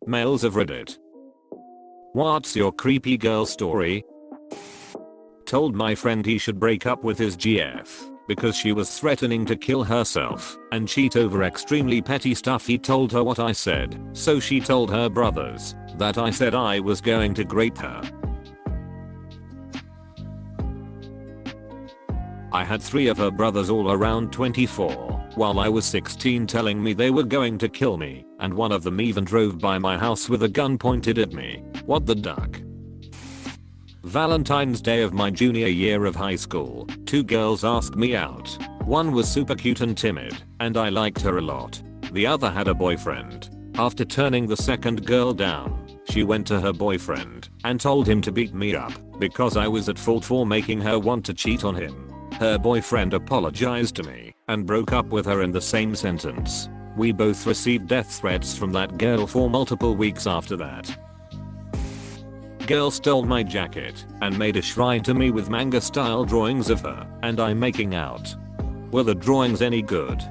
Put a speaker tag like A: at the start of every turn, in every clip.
A: Males of Reddit. What's your creepy girl story? Told my friend he should break up with his GF because she was threatening to kill herself and cheat over extremely petty stuff. He told her what I said, so she told her brothers that I said I was going to grape her. I had 3 of her brothers, all around 24, while I was 16, telling me they were going to kill me, and one of them even drove by my house with a gun pointed at me. What the duck? Valentine's Day of my junior year of high school, 2 girls asked me out. One was super cute and timid, and I liked her a lot. The other had a boyfriend. After turning the second girl down, she went to her boyfriend and told him to beat me up because I was at fault for making her want to cheat on him. Her boyfriend apologized to me and broke up with her in the same sentence. We both received death threats from that girl for multiple weeks after that. Girl stole my jacket and made a shrine to me with manga style drawings of her and I making out. Were the drawings any good?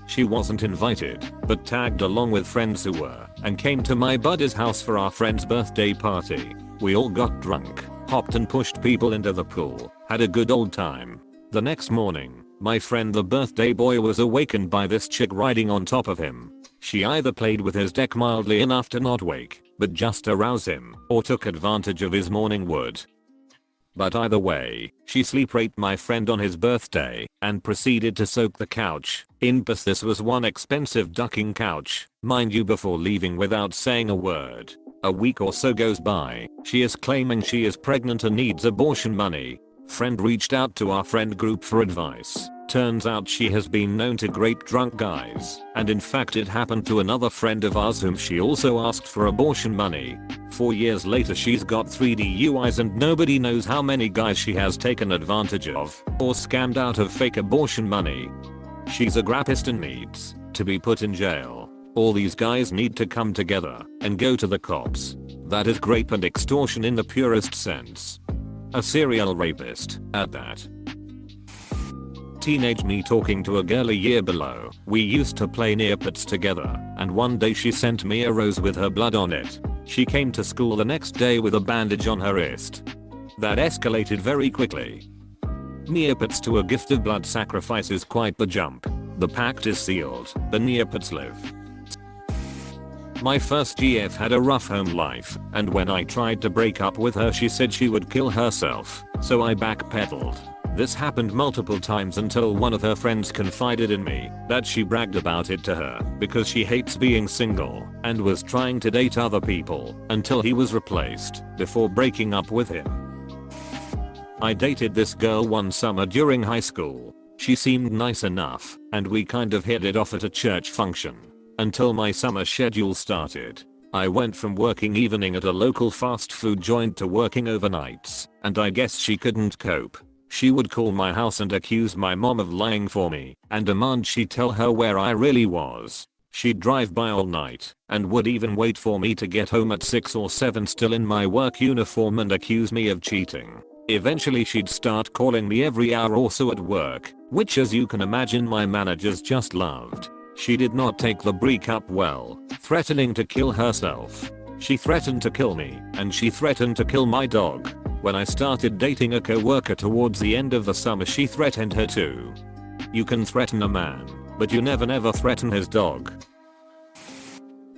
A: She wasn't invited, but tagged along with friends who were, and came to my buddy's house for our friend's birthday party. We all got drunk, hopped and pushed people into the pool, had a good old time. The next morning, my friend the birthday boy was awakened by this chick riding on top of him. She either played with his dick mildly enough to not wake, but just arouse him, or took advantage of his morning wood. But either way, she sleep raped my friend on his birthday and proceeded to soak the couch. This was one expensive ducking couch, mind you, before leaving without saying a word. A week or so goes by, she is claiming she is pregnant and needs abortion money. Friend reached out to our friend group for advice. Turns out she has been known to grape drunk guys, and in fact it happened to another friend of ours whom she also asked for abortion money. 4 years later she's got 3 DUIs and nobody knows how many guys she has taken advantage of or scammed out of fake abortion money. She's a rapist and needs to be put in jail. All these guys need to come together and go to the cops. That is rape and extortion in the purest sense. A serial rapist, at that. Teenage me talking to a girl a year below. We used to play Neopets together, and one day she sent me a rose with her blood on it. She came to school the next day with a bandage on her wrist. That escalated very quickly. Neopets to a gift of blood sacrifice is quite the jump. The pact is sealed, the Neopets live. My first GF had a rough home life, and when I tried to break up with her she said she would kill herself, so I backpedaled. This happened multiple times until one of her friends confided in me that she bragged about it to her because she hates being single and was trying to date other people until he was replaced before breaking up with him. I dated this girl one summer during high school. She seemed nice enough, and we kind of hit it off at a church function. Until my summer schedule started. I went from working evening at a local fast food joint to working overnights, and I guess she couldn't cope. She would call my house and accuse my mom of lying for me, and demand she tell her where I really was. She'd drive by all night, and would even wait for me to get home at 6 or 7 still in my work uniform and accuse me of cheating. Eventually she'd start calling me every hour or so at work, which as you can imagine my managers just loved. She did not take the breakup well, threatening to kill herself. She threatened to kill me, and she threatened to kill my dog. When I started dating a co-worker towards the end of the summer she threatened her too. You can threaten a man, but you never threaten his dog.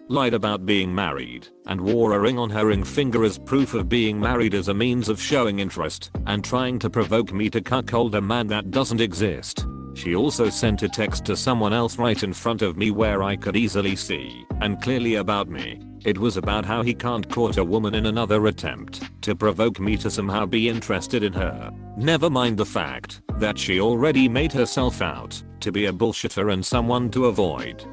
A: Lied about being married, and wore a ring on her ring finger as proof of being married as a means of showing interest, and trying to provoke me to cuckold a man that doesn't exist. She also sent a text to someone else right in front of me where I could easily see, and clearly about me. It was about how he can't court a woman in another attempt to provoke me to somehow be interested in her. Never mind the fact that she already made herself out to be a bullshitter and someone to avoid.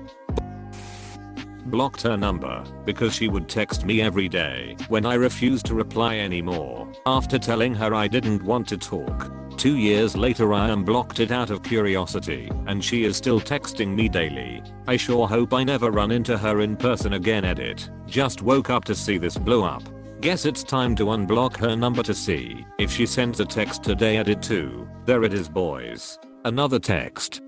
A: Blocked her number because she would text me every day when I refused to reply anymore after telling her I didn't want to talk. 2 years later I unblocked it out of curiosity, and she is still texting me daily. I sure hope I never run into her in person again. Edit. Just woke up to see this blow up. Guess it's time to unblock her number to see if she sends a text today. Edit 2. There it is, boys. Another text.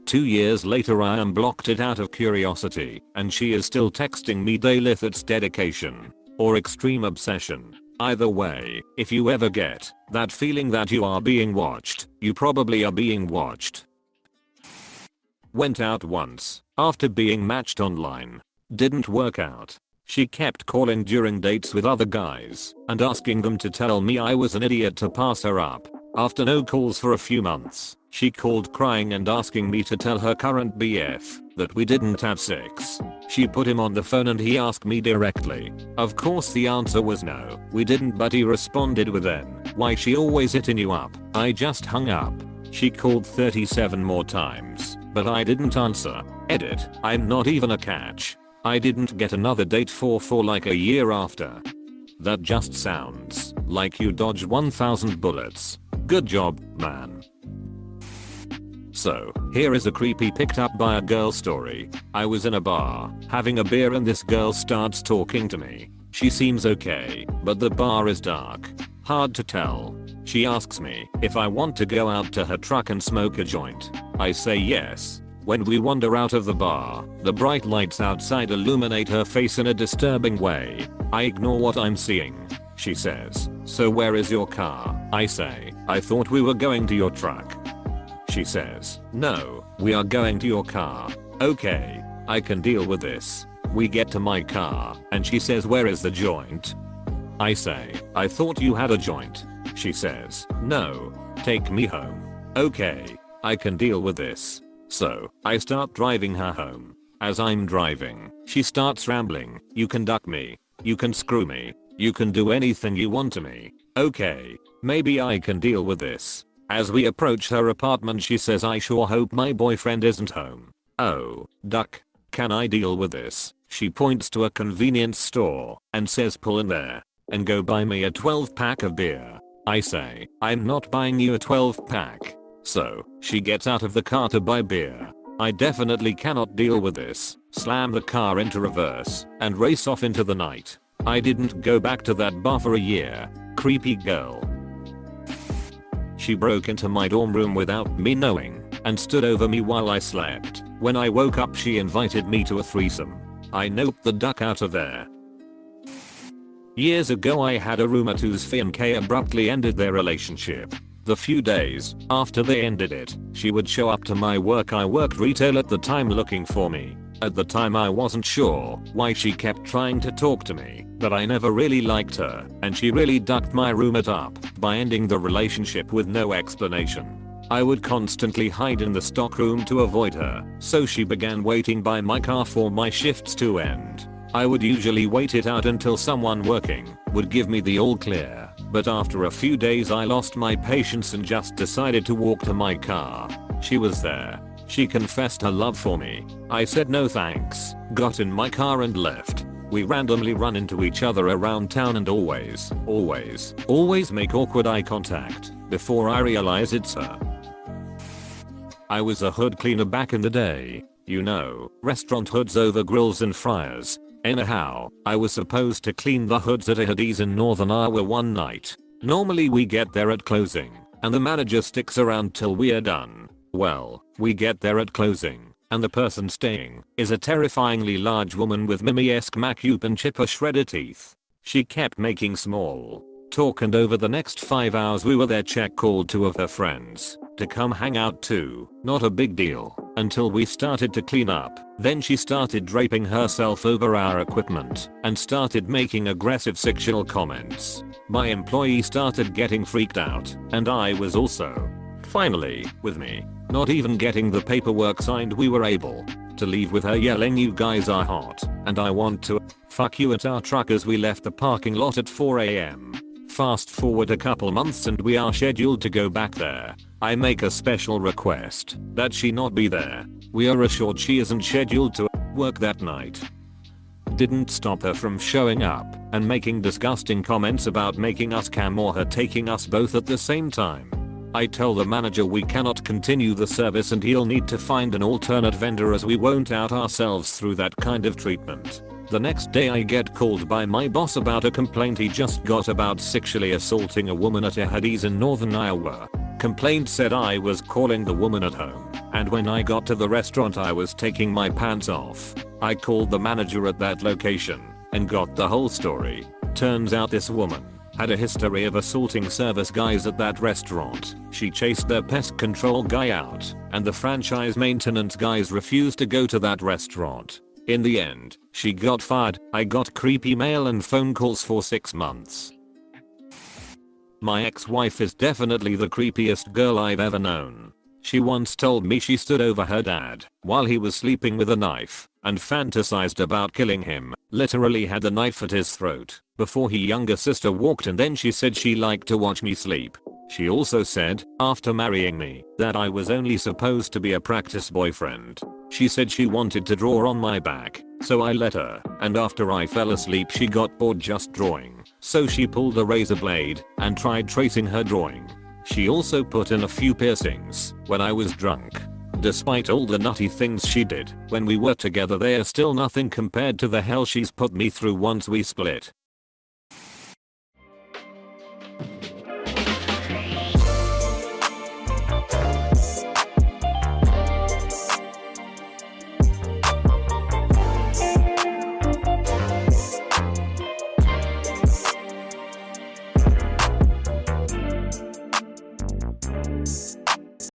A: 2 years later I unblocked it out of curiosity, and she is still texting me daily. It's dedication or extreme obsession. Either way, if you ever get that feeling that you are being watched, you probably are being watched. Went out once after being matched online. Didn't work out. She kept calling during dates with other guys and asking them to tell me I was an idiot to pass her up. After no calls for a few months, she called crying and asking me to tell her current BF that we didn't have sex. She put him on the phone and he asked me directly. Of course the answer was no, we didn't, but he responded with why she always hitting you up. I just hung up. She called 37 more times, but I didn't answer. Edit, I'm not even a catch. I didn't get another date for like a year after. That just sounds like you dodged 1000 bullets. Good job, man. So, here is a creepy picked up by a girl story. I was in a bar, having a beer, and this girl starts talking to me. She seems okay, but the bar is dark. Hard to tell. She asks me if I want to go out to her truck and smoke a joint. I say yes. When we wander out of the bar, the bright lights outside illuminate her face in a disturbing way. I ignore what I'm seeing. She says, "So where is your car?" I say, "I thought we were going to your truck." She says, "No, we are going to your car." Okay, I can deal with this. We get to my car, and she says, "Where is the joint?" I say, "I thought you had a joint." She says, "No, take me home." Okay, I can deal with this. So, I start driving her home. As I'm driving, she starts rambling. "You can duck me. You can screw me. You can do anything you want to me." Okay, maybe I can deal with this. As we approach her apartment, she says, "I sure hope my boyfriend isn't home." Oh, duck. Can I deal with this? She points to a convenience store and says, "Pull in there and go buy me a 12-pack of beer." I say, "I'm not buying you a 12-pack. So, she gets out of the car to buy beer. I definitely cannot deal with this. Slam the car into reverse and race off into the night. I didn't go back to that bar for a year. Creepy girl. She broke into my dorm room without me knowing and stood over me while I slept. When I woke up, she invited me to a threesome. I noped the duck out of there. Years ago, I had a roommate whose fiancé abruptly ended their relationship. The few days after they ended it, she would show up to my work. I worked retail at the time, looking for me. At the time, I wasn't sure why she kept trying to talk to me, but I never really liked her, and she really ducked my roommate up by ending the relationship with no explanation. I would constantly hide in the stockroom to avoid her, so she began waiting by my car for my shifts to end. I would usually wait it out until someone working would give me the all clear, but after a few days I lost my patience and just decided to walk to my car. She was there. She confessed her love for me. I said no thanks, got in my car and left. We randomly run into each other around town and always make awkward eye contact before I realize it's her. I was a hood cleaner back in the day. You know, restaurant hoods over grills and fryers. Anyhow, I was supposed to clean the hoods at a Hardee's in northern Iowa one night. Normally we get there at closing, and the manager sticks around till we are done. Well, we get there at closing, and the person staying is a terrifyingly large woman with Mimi-esque macup and chipper shredder teeth. She kept making small talk, and over the next 5 hours we were there. Check called 2 of her friends to come hang out too. Not a big deal until we started to clean up. Then she started draping herself over our equipment and started making aggressive sexual comments. My employee started getting freaked out, and I was also. Finally, with me not even getting the paperwork signed, we were able to leave with her yelling, "You guys are hot and I want to fuck you," at our truck as we left the parking lot at 4 a.m. Fast forward a couple months and we are scheduled to go back there. I make a special request that she not be there. We are assured she isn't scheduled to work that night. Didn't stop her from showing up and making disgusting comments about making us come or her taking us both at the same time. I tell the manager we cannot continue the service and he'll need to find an alternate vendor, as we won't out ourselves through that kind of treatment. The next day I get called by my boss about a complaint he just got about sexually assaulting a woman at a Hardee's in northern Iowa. Complaint said I was calling the woman at home And when I got to the restaurant I was taking my pants off. I called the manager at that location and got the whole story. Turns out this woman had a history of assaulting service guys at that restaurant. She chased their pest control guy out, and the franchise maintenance guys refused to go to that restaurant. In the end, she got fired. I got creepy mail and phone calls for 6 months. My ex-wife is definitely the creepiest girl I've ever known. She once told me she stood over her dad while he was sleeping with a knife and fantasized about killing him, literally had the knife at his throat before her younger sister walked, and then she said she liked to watch me sleep. She also said, after marrying me, that I was only supposed to be a practice boyfriend. She said she wanted to draw on my back, so I let her, and after I fell asleep she got bored just drawing, so she pulled a razor blade and tried tracing her drawing. She also put in a few piercings when I was drunk. Despite all the nutty things she did when we were together, they are still nothing compared to the hell she's put me through once we split.